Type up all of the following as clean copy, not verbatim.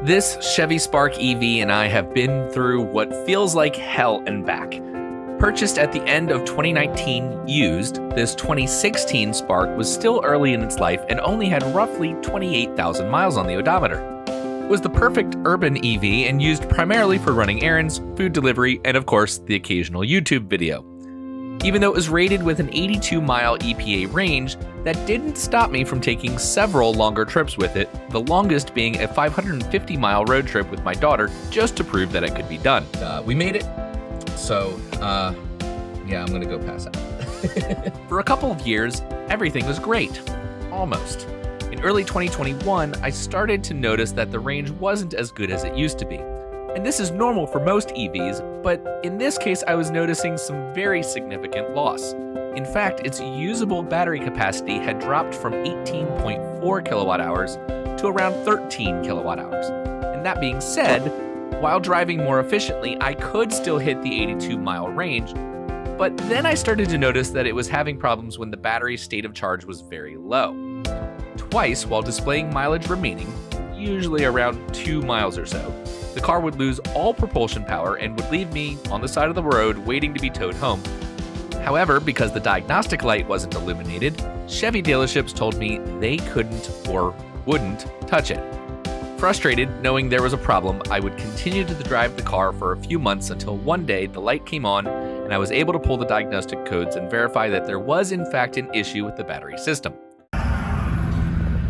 This Chevy Spark EV and I have been through what feels like hell and back. Purchased at the end of 2019 used, this 2016 Spark was still early in its life and only had roughly 28,000 miles on the odometer. It was the perfect urban EV and used primarily for running errands, food delivery, and of course, the occasional YouTube video. Even though it was rated with an 82-mile EPA range, that didn't stop me from taking several longer trips with it, the longest being a 550-mile road trip with my daughter just to prove that it could be done. We made it, so yeah, I'm gonna go pass out. For a couple of years, everything was great. Almost. In early 2021, I started to notice that the range wasn't as good as it used to be. And this is normal for most EVs, but in this case I was noticing some very significant loss. In fact, its usable battery capacity had dropped from 18.4 kilowatt hours to around 13 kilowatt hours. And that being said, while driving more efficiently, I could still hit the 82-mile range, but then I started to notice that it was having problems when the battery's state of charge was very low. Twice, while displaying mileage remaining, usually around 2 miles or so, the car would lose all propulsion power and would leave me on the side of the road waiting to be towed home. However, because the diagnostic light wasn't illuminated, Chevy dealerships told me they couldn't or wouldn't touch it. Frustrated, knowing there was a problem, I would continue to drive the car for a few months until one day the light came on and I was able to pull the diagnostic codes and verify that there was in fact an issue with the battery system.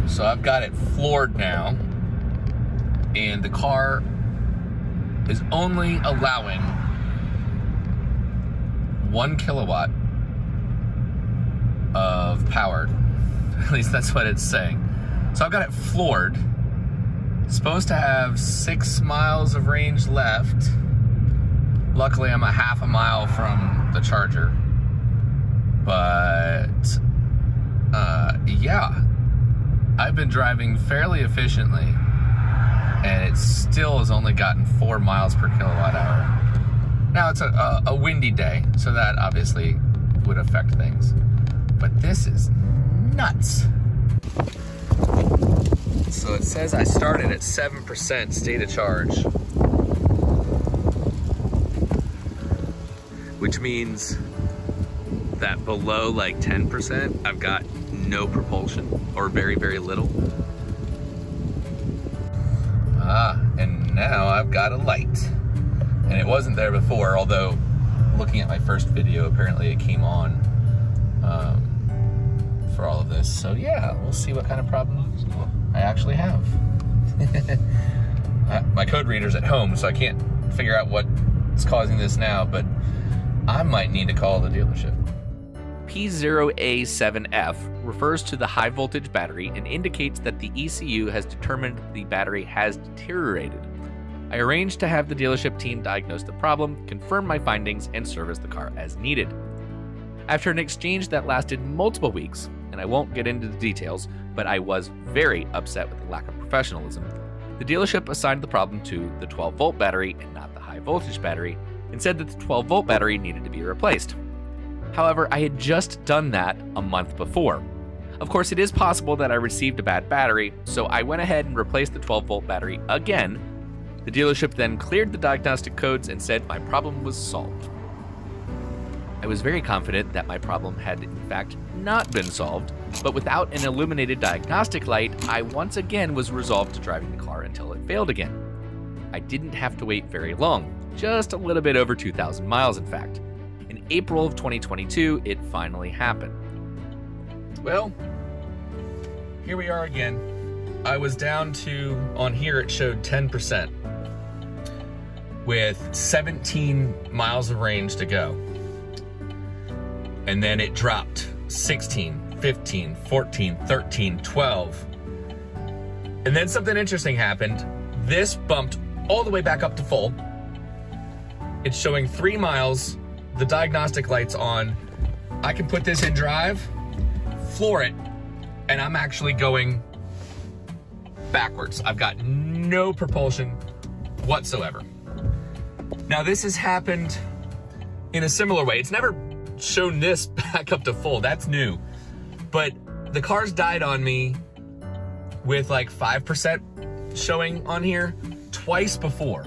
So I've got it floored now, and the car is only allowing 1 kilowatt of power. At least that's what it's saying. So I've got it floored. It's supposed to have 6 miles of range left. Luckily, I'm a half a mile from the charger. But, yeah. I've been driving fairly efficiently, and it still has only gotten 4 miles per kilowatt hour. Now, it's a windy day, so that obviously would affect things. But this is nuts. So it says I started at 7% state of charge, which means that below like 10%, I've got no propulsion, or very, very little. And now I've got a light. And it wasn't there before, although looking at my first video, apparently it came on for all of this. So yeah, we'll see what kind of problems I actually have. My code reader's at home, so I can't figure out what's causing this now, but I might need to call the dealership. P0A7F refers to the high voltage battery and indicates that the ECU has determined the battery has deteriorated. I arranged to have the dealership team diagnose the problem, confirm my findings, and service the car as needed. After an exchange that lasted multiple weeks, and I won't get into the details, but I was very upset with the lack of professionalism, the dealership assigned the problem to the 12-volt battery and not the high voltage battery, and said that the 12-volt battery needed to be replaced. However, I had just done that a month before. Of course, it is possible that I received a bad battery, so I went ahead and replaced the 12-volt battery again. The dealership then cleared the diagnostic codes and said my problem was solved. I was very confident that my problem had in fact not been solved, but without an illuminated diagnostic light, I once again was resolved to driving the car until it failed again. I didn't have to wait very long, just a little bit over 2,000 miles in fact. In April of 2022, it finally happened. Well, here we are again. I was down to, on here it showed 10%, with 17 miles of range to go. And then it dropped 16, 15, 14, 13, 12. And then something interesting happened. This bumped all the way back up to full. It's showing 3 miles. The diagnostic light's on. I can put this in drive, floor it, and I'm actually going backwards. I've got no propulsion whatsoever. Now this has happened in a similar way. It's never shown this back up to full, that's new. But the car's died on me with like 5% showing on here twice before.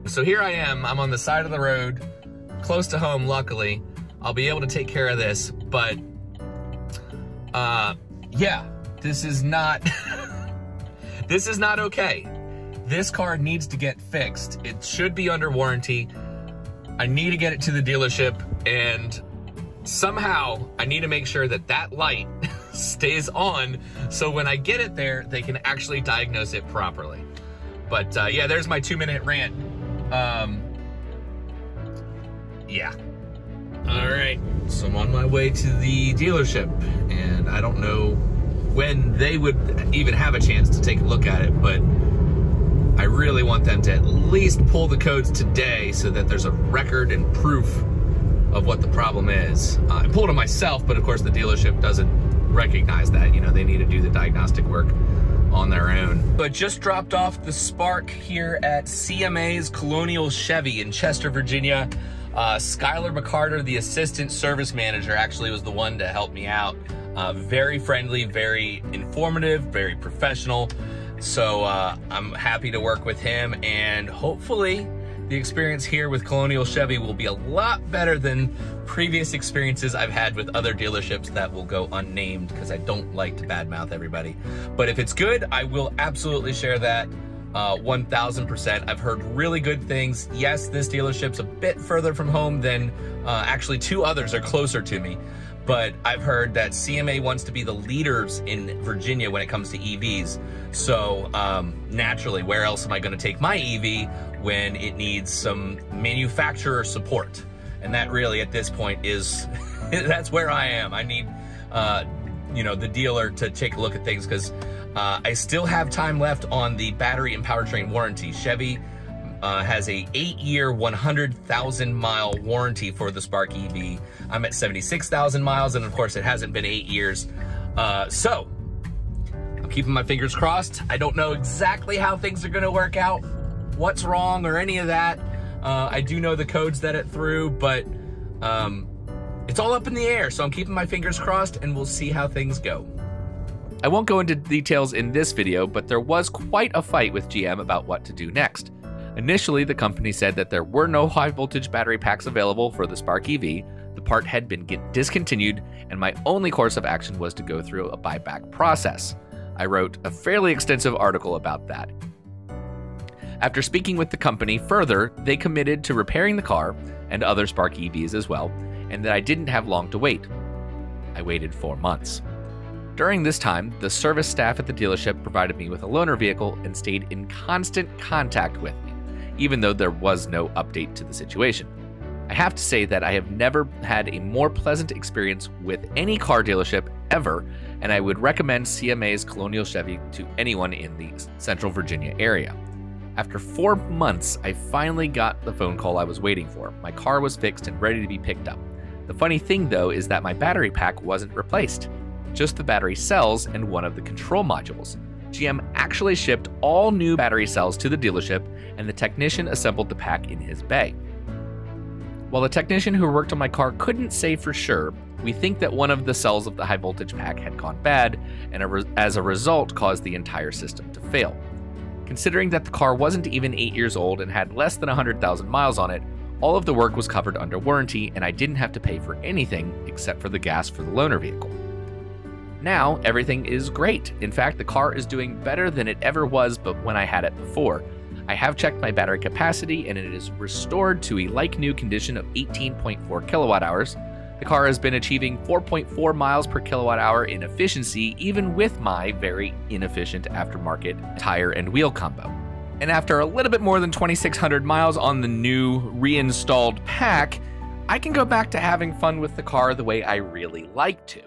So here I am, I'm on the side of the road, close to home, luckily. I'll be able to take care of this, but yeah, this is not, this is not okay. This car needs to get fixed. It should be under warranty. I need to get it to the dealership, and somehow I need to make sure that that light stays on, so when I get it there, they can actually diagnose it properly. But yeah, there's my 2-minute rant. Yeah. All right, so I'm on my way to the dealership, and I don't know when they would even have a chance to take a look at it, but I really want them to at least pull the codes today so that there's a record and proof of what the problem is. I pulled it myself, but of course the dealership doesn't recognize that. You know, they need to do the diagnostic work on their own. But just dropped off the Spark here at CMA's Colonial Chevy in Chester, Virginia. Skylar McCarter, the assistant service manager, actually was the one to help me out. Very friendly, very informative, very professional. So I'm happy to work with him, and hopefully the experience here with Colonial Chevy will be a lot better than previous experiences I've had with other dealerships that will go unnamed, because I don't like to badmouth everybody. But if it's good, I will absolutely share that 1000%. I've heard really good things. Yes, this dealership's a bit further from home than actually 2 others are closer to me. But I've heard that CMA wants to be the leaders in Virginia when it comes to EVs. So naturally, where else am I going to take my EV when it needs some manufacturer support? And that really, at this point, is that's where I am. I need, you know, the dealer to take a look at things, because I still have time left on the battery and powertrain warranty. Chevy has a 8-year, 100,000-mile warranty for the Spark EV. I'm at 76,000 miles, and of course it hasn't been 8 years. So I'm keeping my fingers crossed. I don't know exactly how things are gonna work out, what's wrong or any of that. I do know the codes that it threw, but it's all up in the air. So I'm keeping my fingers crossed, and we'll see how things go. I won't go into details in this video, but there was quite a fight with GM about what to do next. Initially, the company said that there were no high voltage battery packs available for the Spark EV, the part had been discontinued, and my only course of action was to go through a buyback process. I wrote a fairly extensive article about that. After speaking with the company further, they committed to repairing the car, and other Spark EVs as well, and that I didn't have long to wait. I waited 4 months. During this time, the service staff at the dealership provided me with a loaner vehicle and stayed in constant contact with me, even though there was no update to the situation. I have to say that I have never had a more pleasant experience with any car dealership ever, and I would recommend CMA's Colonial Chevy to anyone in the Central Virginia area. After 4 months, I finally got the phone call I was waiting for. My car was fixed and ready to be picked up. The funny thing, though, is that my battery pack wasn't replaced, just the battery cells and one of the control modules. GM actually shipped all new battery cells to the dealership, and the technician assembled the pack in his bay. While the technician who worked on my car couldn't say for sure, we think that one of the cells of the high voltage pack had gone bad, and as a result caused the entire system to fail. Considering that the car wasn't even 8 years old and had less than 100,000 miles on it, all of the work was covered under warranty, and I didn't have to pay for anything except for the gas for the loaner vehicle. Now, everything is great. In fact, the car is doing better than it ever was but when I had it before. I have checked my battery capacity, and it is restored to a like-new condition of 18.4 kilowatt hours. The car has been achieving 4.4 miles per kilowatt hour in efficiency, even with my very inefficient aftermarket tire and wheel combo. And after a little bit more than 2,600 miles on the new reinstalled pack, I can go back to having fun with the car the way I really like to.